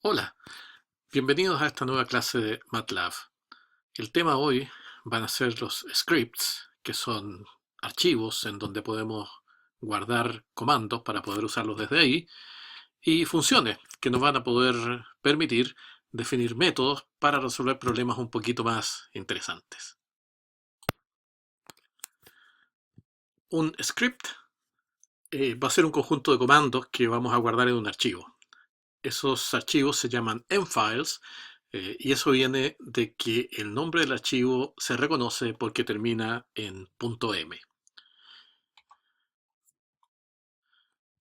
Hola, bienvenidos a esta nueva clase de MATLAB. El tema hoy van a ser los scripts, que son archivos en donde podemos guardar comandos para poder usarlos desde ahí, y funciones que nos van a poder permitir definir métodos para resolver problemas un poquito más interesantes. Un script va a ser un conjunto de comandos que vamos a guardar en un archivo. Esos archivos se llaman mfiles y eso viene de que el nombre del archivo se reconoce porque termina en .m.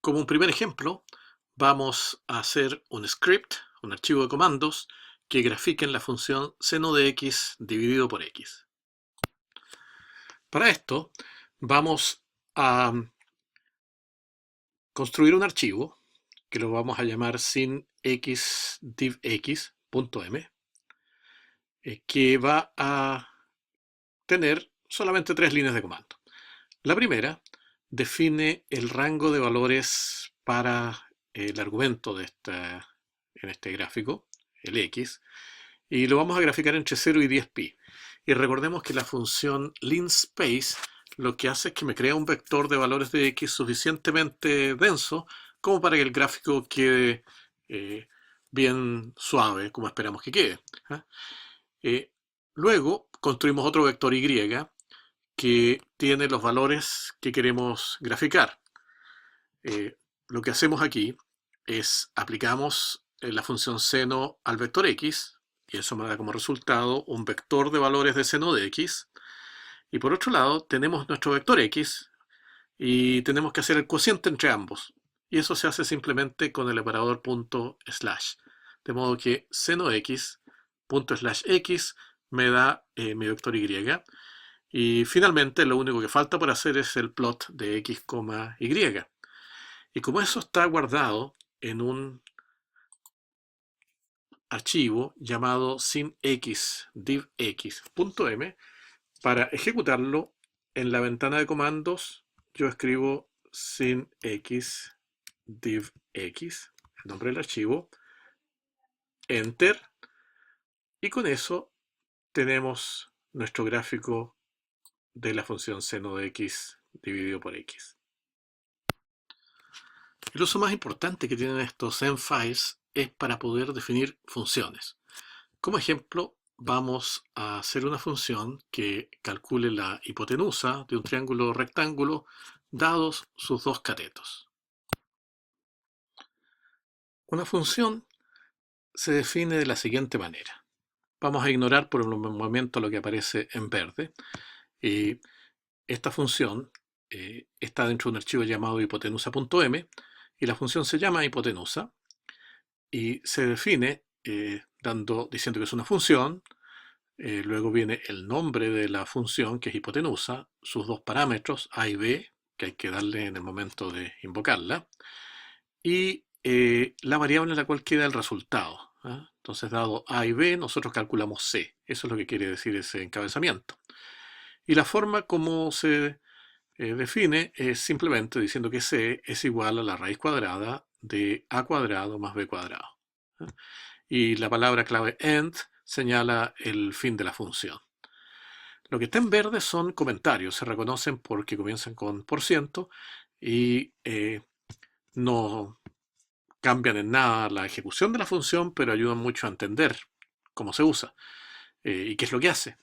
Como un primer ejemplo, vamos a hacer un script, un archivo de comandos, que grafiquen la función seno de x dividido por x. Para esto, vamos a construir un archivo que lo vamos a llamar sin x divx.m, que va a tener solamente tres líneas de comando. La primera define el rango de valores para el argumento en este gráfico, el x, y lo vamos a graficar entre 0 y 10pi. Y recordemos que la función linspace lo que hace es que me crea un vector de valores de x suficientemente denso como para que el gráfico quede bien suave, como esperamos que quede. Luego construimos otro vector y que tiene los valores que queremos graficar. Lo que hacemos aquí es aplicamos la función seno al vector x, y eso me da como resultado un vector de valores de seno de x. Y por otro lado tenemos nuestro vector x y tenemos que hacer el cociente entre ambos. Y eso se hace simplemente con el operador punto slash. De modo que seno x punto slash x me da mi vector y. Y finalmente lo único que falta por hacer es el plot de x, y. Y como eso está guardado en un archivo llamado sinx divx.m, para ejecutarlo en la ventana de comandos yo escribo sinx divx, el nombre del archivo, enter, y con eso tenemos nuestro gráfico de la función seno de x dividido por x. El uso más importante que tienen estos mfiles es para poder definir funciones. Como ejemplo, vamos a hacer una función que calcule la hipotenusa de un triángulo rectángulo dados sus dos catetos. Una función se define de la siguiente manera. Vamos a ignorar por el momento lo que aparece en verde. Esta función está dentro de un archivo llamado hipotenusa.m y la función se llama hipotenusa y se define diciendo que es una función. Luego viene el nombre de la función, que es hipotenusa, sus dos parámetros, a y b, que hay que darle en el momento de invocarla, y la variable en la cual queda el resultado. Entonces, dado a y b, nosotros calculamos c. Eso es lo que quiere decir ese encabezamiento. Y la forma como se define es simplemente diciendo que c es igual a la raíz cuadrada de a cuadrado más b cuadrado. Y la palabra clave end señala el fin de la función. Lo que está en verde son comentarios, se reconocen porque comienzan con %, y no cambian en nada la ejecución de la función, pero ayudan mucho a entender cómo se usa y qué es lo que hace.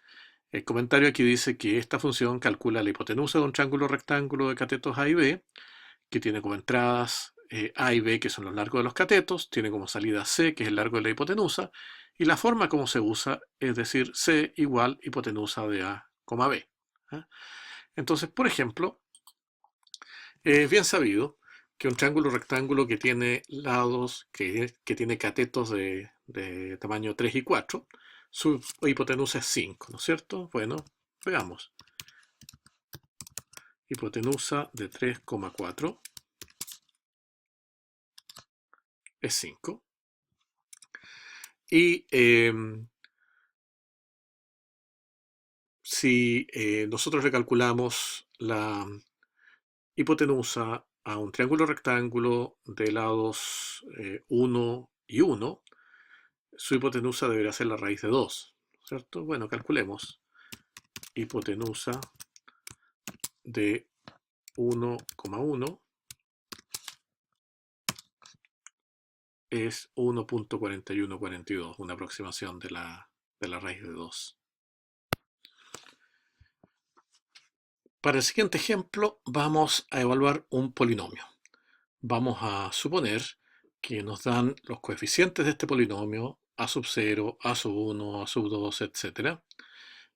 El comentario aquí dice que esta función calcula la hipotenusa de un triángulo rectángulo de catetos A y B, que tiene como entradas A y B, que son los largos de los catetos, tiene como salida C, que es el largo de la hipotenusa, y la forma como se usa es decir C igual hipotenusa de A, B. Entonces, por ejemplo, es bien sabido que un triángulo rectángulo que tiene lados, que tiene catetos de tamaño 3 y 4, su hipotenusa es 5, ¿no es cierto? Bueno, veamos. Hipotenusa de 3,4 es 5. Y si nosotros le calculamos la hipotenusa a un triángulo rectángulo de lados 1 y 1, su hipotenusa deberá ser la raíz de 2, ¿cierto? Bueno, calculemos. Hipotenusa de 1,1 es 1.4142, una aproximación de la raíz de 2. Para el siguiente ejemplo vamos a evaluar un polinomio. Vamos a suponer que nos dan los coeficientes de este polinomio a sub 0, a sub 1, a sub 2, etc.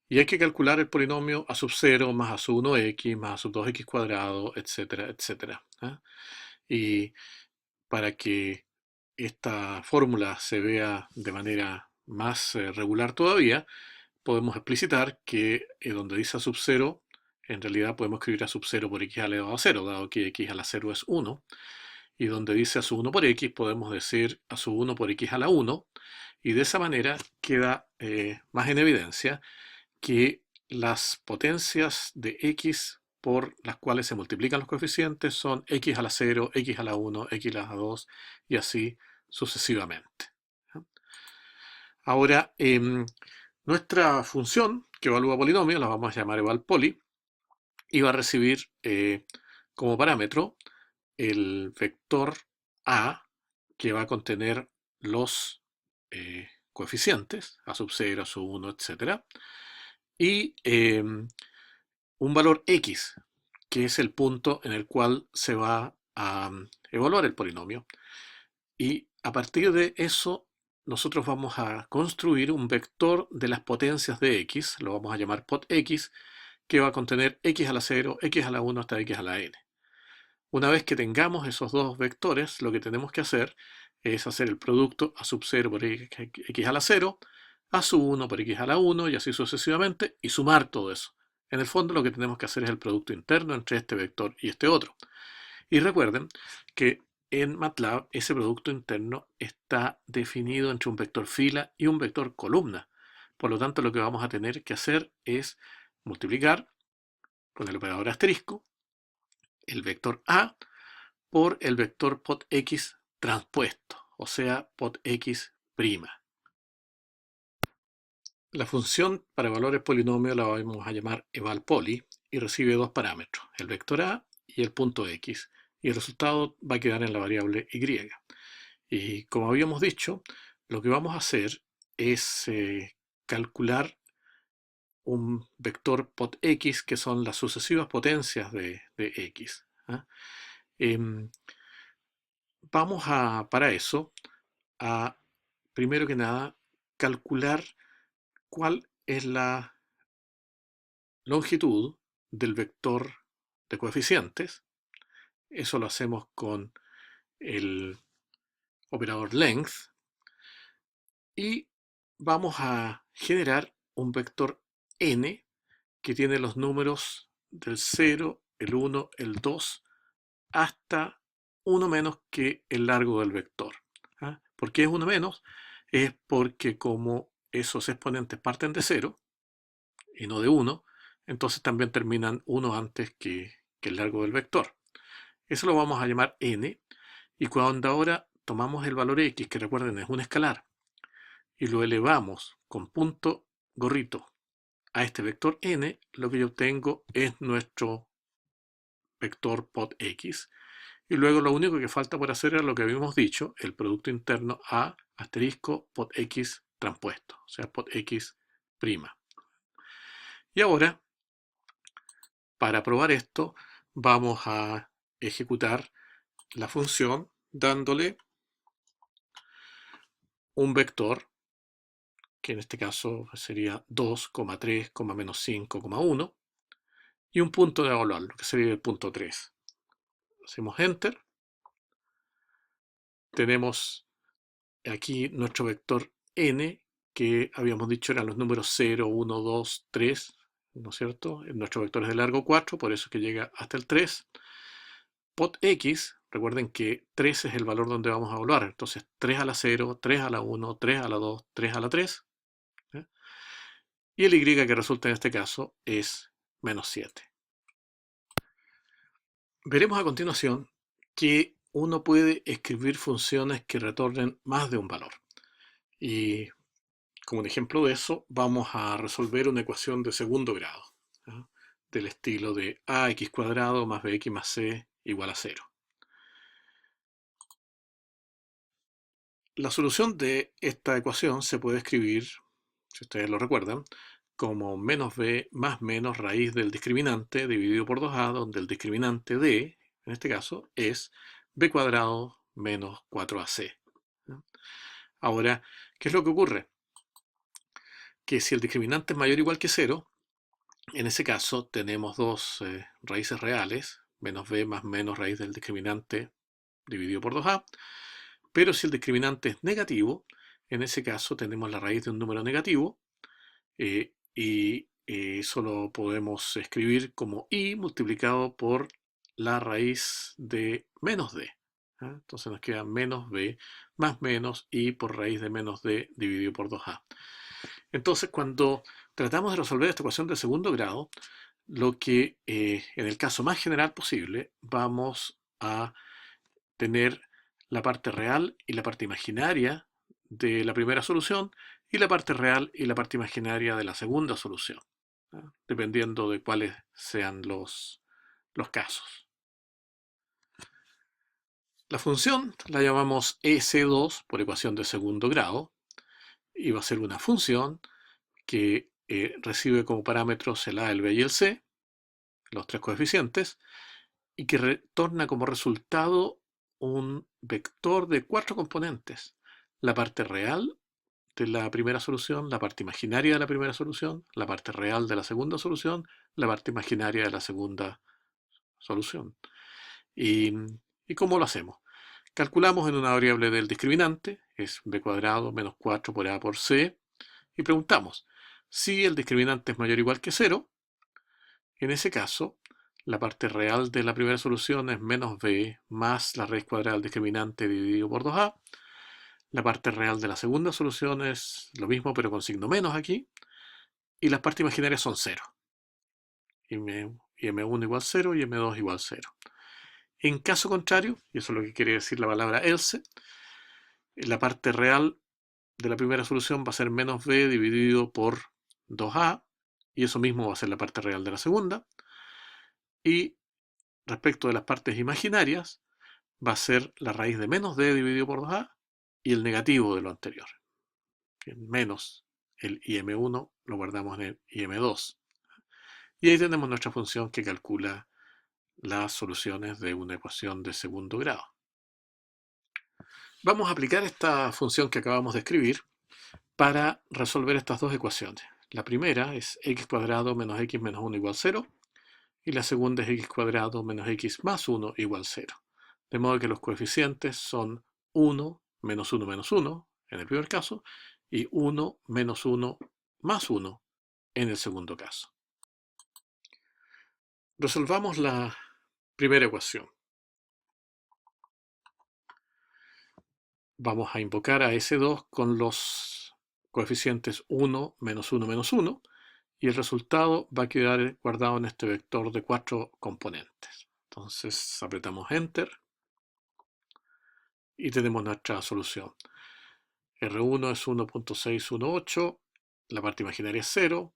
Y hay que calcular el polinomio a sub 0 más a sub 1x más a sub 2x cuadrado, etcétera, etcétera. Y para que esta fórmula se vea de manera más regular todavía, podemos explicitar que donde dice a sub 0, en realidad podemos escribir a sub 0 por x elevado a 0, dado que x a la 0 es 1. Y donde dice a sub 1 por x, podemos decir a sub 1 por x a la 1. Y de esa manera queda más en evidencia que las potencias de x por las cuales se multiplican los coeficientes son x a la 0, x a la 1, x a la 2 y así sucesivamente. Ahora, nuestra función que evalúa polinomios la vamos a llamar evalpoli y va a recibir como parámetro el vector a, que va a contener los coeficientes, a sub 0, a sub 1, etc. Y un valor x, que es el punto en el cual se va a evaluar el polinomio. Y a partir de eso, nosotros vamos a construir un vector de las potencias de x, lo vamos a llamar pot x, que va a contener x a la 0, x a la 1 hasta x a la n. Una vez que tengamos esos dos vectores, lo que tenemos que hacer es hacer el producto a sub 0 por x a la 0, a sub 1 por x a la 1 y así sucesivamente, y sumar todo eso. En el fondo lo que tenemos que hacer es el producto interno entre este vector y este otro. Y recuerden que en MATLAB ese producto interno está definido entre un vector fila y un vector columna. Por lo tanto, lo que vamos a tener que hacer es multiplicar con el operador asterisco el vector A por el vector pot x transpuesto, o sea, pot x'. La función para valores polinomios la vamos a llamar evalpoli y recibe dos parámetros, el vector A y el punto x, y el resultado va a quedar en la variable y. Y como habíamos dicho, lo que vamos a hacer es calcular un vector pot x, que son las sucesivas potencias de x. Vamos para eso, a, primero que nada, calcular cuál es la longitud del vector de coeficientes. Eso lo hacemos con el operador length. Y vamos a generar un vector n que tiene los números del 0, el 1, el 2, hasta 1 menos que el largo del vector. ¿Por qué es 1 menos? Es porque como esos exponentes parten de 0 y no de 1, entonces también terminan 1 antes que el largo del vector. Eso lo vamos a llamar n, y cuando ahora tomamos el valor x, que recuerden es un escalar, y lo elevamos con punto gorrito a este vector n, lo que yo obtengo es nuestro vector pot x. Y luego lo único que falta por hacer es lo que habíamos dicho, el producto interno a asterisco pot x transpuesto, o sea, pot x'. Y ahora, para probar esto, vamos a ejecutar la función dándole un vector, que en este caso sería 2, 3, menos 5, 1, y un punto de evaluar, lo que sería el punto 3. Hacemos Enter. Tenemos aquí nuestro vector n, que habíamos dicho eran los números 0, 1, 2, 3, ¿no es cierto? Nuestro vector es de largo 4, por eso es que llega hasta el 3. Pot x, recuerden que 3 es el valor donde vamos a evaluar, entonces 3 a la 0, 3 a la 1, 3 a la 2, 3 a la 3. Y el y que resulta en este caso es menos 7. Veremos a continuación que uno puede escribir funciones que retornen más de un valor. Y como un ejemplo de eso, vamos a resolver una ecuación de segundo grado, ¿ya? Del estilo de ax cuadrado más bx más c igual a 0. La solución de esta ecuación se puede escribir, si ustedes lo recuerdan, como menos b más menos raíz del discriminante dividido por 2a, donde el discriminante d, en este caso, es b cuadrado menos 4ac. Ahora, ¿qué es lo que ocurre? Que si el discriminante es mayor o igual que 0, en ese caso tenemos dos raíces reales, menos b más menos raíz del discriminante dividido por 2a, pero si el discriminante es negativo, en ese caso tenemos la raíz de un número negativo y eso lo podemos escribir como i multiplicado por la raíz de menos d. Entonces nos queda menos b más menos i por raíz de menos d dividido por 2a. Entonces cuando tratamos de resolver esta ecuación de segundo grado, lo que en el caso más general posible vamos a tener la parte real y la parte imaginaria de la primera solución y la parte real y la parte imaginaria de la segunda solución, ¿no? Dependiendo de cuáles sean los casos. La función la llamamos EC2 por ecuación de segundo grado y va a ser una función que recibe como parámetros el a, el b y el c, los tres coeficientes, y que retorna como resultado un vector de 4 componentes. La parte real de la primera solución, la parte imaginaria de la primera solución, la parte real de la segunda solución, la parte imaginaria de la segunda solución. ¿Y cómo lo hacemos? Calculamos en una variable del discriminante, es b cuadrado menos 4 por a por c, y preguntamos, si el discriminante es mayor o igual que 0, en ese caso, la parte real de la primera solución es menos b más la raíz cuadrada del discriminante dividido por 2a. La parte real de la segunda solución es lo mismo pero con signo menos aquí. Y las partes imaginarias son 0. Y m1 igual 0 y m2 igual 0. En caso contrario, y eso es lo que quiere decir la palabra else, la parte real de la primera solución va a ser menos b dividido por 2a, y eso mismo va a ser la parte real de la segunda. Y respecto de las partes imaginarias, va a ser la raíz de menos d dividido por 2a y el negativo de lo anterior. Menos el im1 lo guardamos en el im2. Y ahí tenemos nuestra función que calcula las soluciones de una ecuación de segundo grado. Vamos a aplicar esta función que acabamos de escribir para resolver estas dos ecuaciones. La primera es x cuadrado menos x menos 1 igual 0 y la segunda es x cuadrado menos x más 1 igual 0. De modo que los coeficientes son 1 menos 1 menos 1 en el primer caso y 1 menos 1 más 1 en el segundo caso. Resolvamos la primera ecuación. Vamos a invocar a S2 con los coeficientes 1 menos 1 menos 1 y el resultado va a quedar guardado en este vector de 4 componentes. Entonces apretamos Enter y tenemos nuestra solución. R1 es 1.618, la parte imaginaria es 0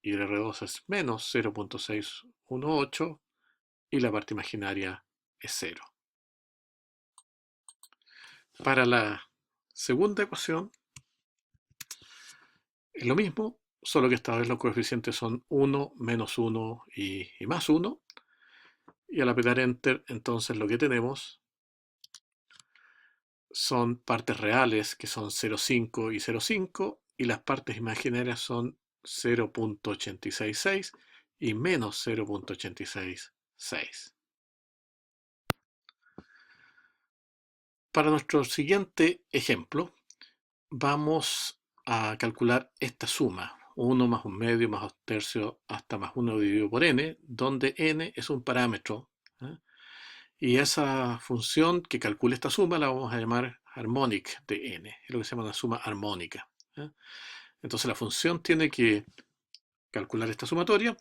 y el R2 es menos 0.618 y la parte imaginaria es 0. Para la segunda ecuación es lo mismo, solo que esta vez los coeficientes son 1, menos 1 y más 1. Y al apretar Enter, entonces lo que tenemos son partes reales que son 0,5 y 0,5 y las partes imaginarias son 0.866 y menos 0.866. Para nuestro siguiente ejemplo, vamos a calcular esta suma, 1 más 1 medio más 2 tercios hasta más 1 dividido por n, donde n es un parámetro. Y esa función que calcula esta suma la vamos a llamar harmonic de n, es lo que se llama una suma armónica. Entonces la función tiene que calcular esta sumatoria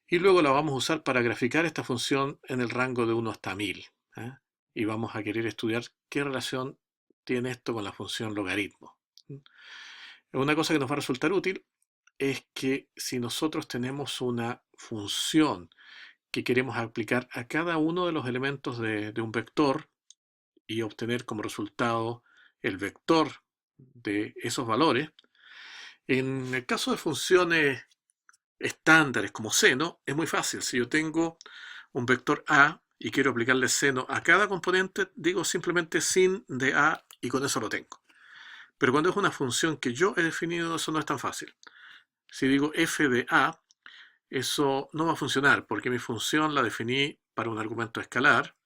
y luego la vamos a usar para graficar esta función en el rango de 1 hasta 1000. Y vamos a querer estudiar qué relación tiene esto con la función logaritmo. Una cosa que nos va a resultar útil es que si nosotros tenemos una función que queremos aplicar a cada uno de los elementos de un vector y obtener como resultado el vector de esos valores, en el caso de funciones estándares como seno, es muy fácil. Si yo tengo un vector A y quiero aplicarle seno a cada componente, digo simplemente sin de A y con eso lo tengo. Pero cuando es una función que yo he definido, eso no es tan fácil. Si digo f de A, eso no va a funcionar porque mi función la definí para un argumento escalar,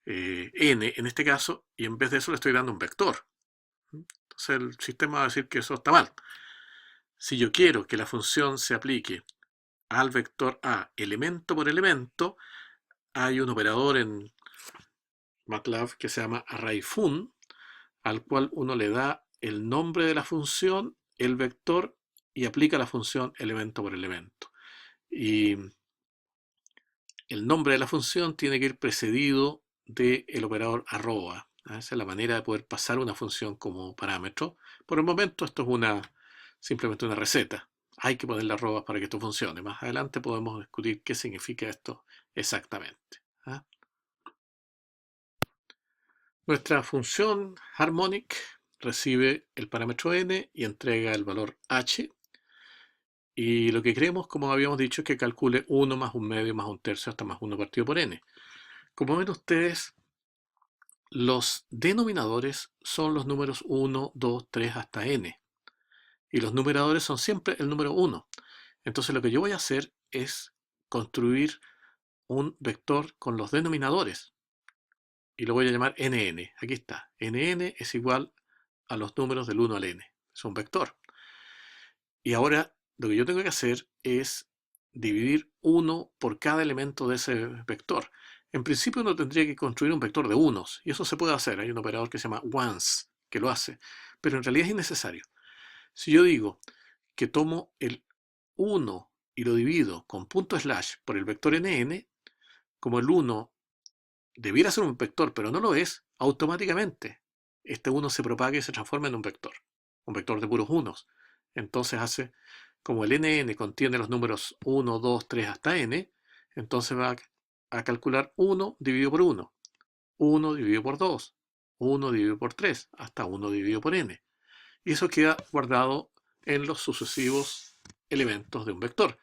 n en este caso, y en vez de eso le estoy dando un vector. Entonces el sistema va a decir que eso está mal. Si yo quiero que la función se aplique al vector A elemento por elemento, hay un operador en MATLAB que se llama ArrayFun, al cual uno le da el nombre de la función, el vector, y aplica la función elemento por elemento. Y el nombre de la función tiene que ir precedido del operador arroba. Esa es la manera de poder pasar una función como parámetro. Por el momento esto es simplemente una receta. Hay que ponerle arrobas para que esto funcione. Más adelante podemos discutir qué significa esto exactamente. Nuestra función harmonic recibe el parámetro n y entrega el valor h. Y lo que queremos, como habíamos dicho, es que calcule 1 más un medio más un tercio hasta más 1 partido por n. Como ven ustedes, los denominadores son los números 1, 2, 3 hasta n. Y los numeradores son siempre el número 1. Entonces lo que yo voy a hacer es construir un vector con los denominadores. Y lo voy a llamar nn. Aquí está. Nn es igual a los números del 1 al n. Es un vector. Y ahora lo que yo tengo que hacer es dividir 1 por cada elemento de ese vector. En principio uno tendría que construir un vector de unos, y eso se puede hacer. Hay un operador que se llama once, que lo hace, pero en realidad es innecesario. Si yo digo que tomo el 1 y lo divido con punto slash por el vector nn, como el 1 debiera ser un vector, pero no lo es, automáticamente este 1 se propaga y se transforma en un vector de puros unos. Entonces hace, como el nn contiene los números 1, 2, 3 hasta n, entonces va a calcular 1 dividido por 1, 1 dividido por 2, 1 dividido por 3, hasta 1 dividido por n. Y eso queda guardado en los sucesivos elementos de un vector.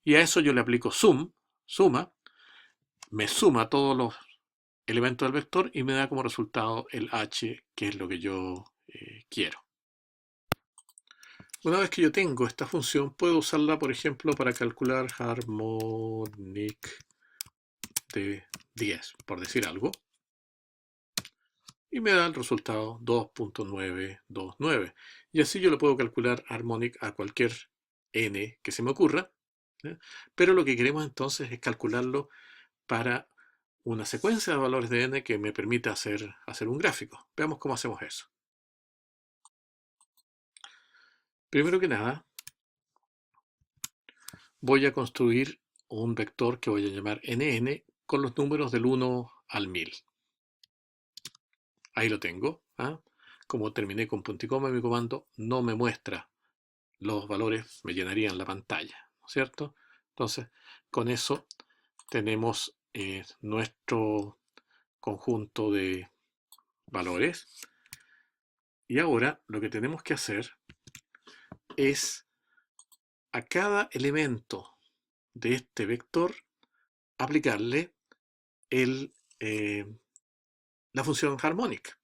Y a eso yo le aplico suma, me suma todos los elementos del vector y me da como resultado el h, que es lo que yo quiero. Una vez que yo tengo esta función, puedo usarla, por ejemplo, para calcular harmonic de 10, por decir algo. Y me da el resultado 2.929. Y así yo lo puedo calcular harmonic a cualquier n que se me ocurra. Pero lo que queremos entonces es calcularlo para una secuencia de valores de n que me permita hacer un gráfico. Veamos cómo hacemos eso. Primero que nada, voy a construir un vector que voy a llamar nn con los números del 1 al 1000. Ahí lo tengo. Como terminé con punto y coma, mi comando no me muestra los valores, me llenarían la pantalla, ¿no es cierto? Entonces, con eso tenemos nuestro conjunto de valores. Y ahora lo que tenemos que hacer es a cada elemento de este vector aplicarle la función harmonic.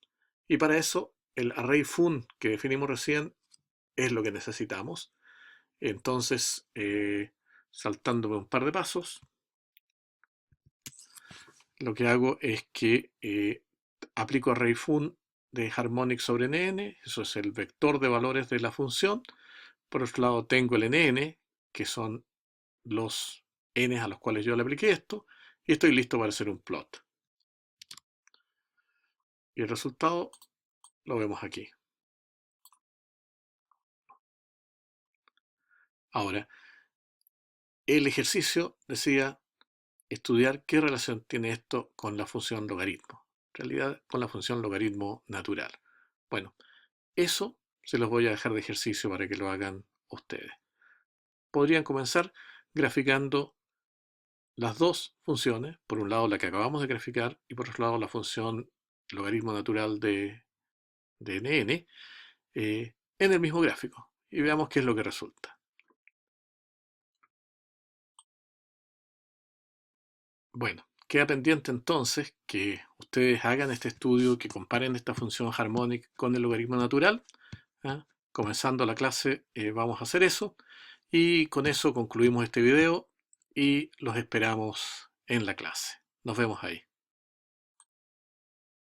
Y para eso el array fun que definimos recién es lo que necesitamos. Entonces, saltándome un par de pasos, lo que hago es que aplico array fun de harmonic sobre nn, eso es el vector de valores de la función. Por otro lado tengo el nn, que son los n a los cuales yo le apliqué esto, y estoy listo para hacer un plot. Y el resultado lo vemos aquí. Ahora, el ejercicio decía estudiar qué relación tiene esto con la función logaritmo. En realidad, con la función logaritmo natural. Bueno, eso Se los voy a dejar de ejercicio para que lo hagan ustedes. Podrían comenzar graficando las dos funciones, por un lado la que acabamos de graficar y por otro lado la función logaritmo natural de nn, en el mismo gráfico y veamos qué es lo que resulta. Bueno, queda pendiente entonces que ustedes hagan este estudio, que comparen esta función harmonic con el logaritmo natural. ¿Ah? Comenzando la clase vamos a hacer eso y con eso concluimos este video y los esperamos en la clase. Nos vemos ahí.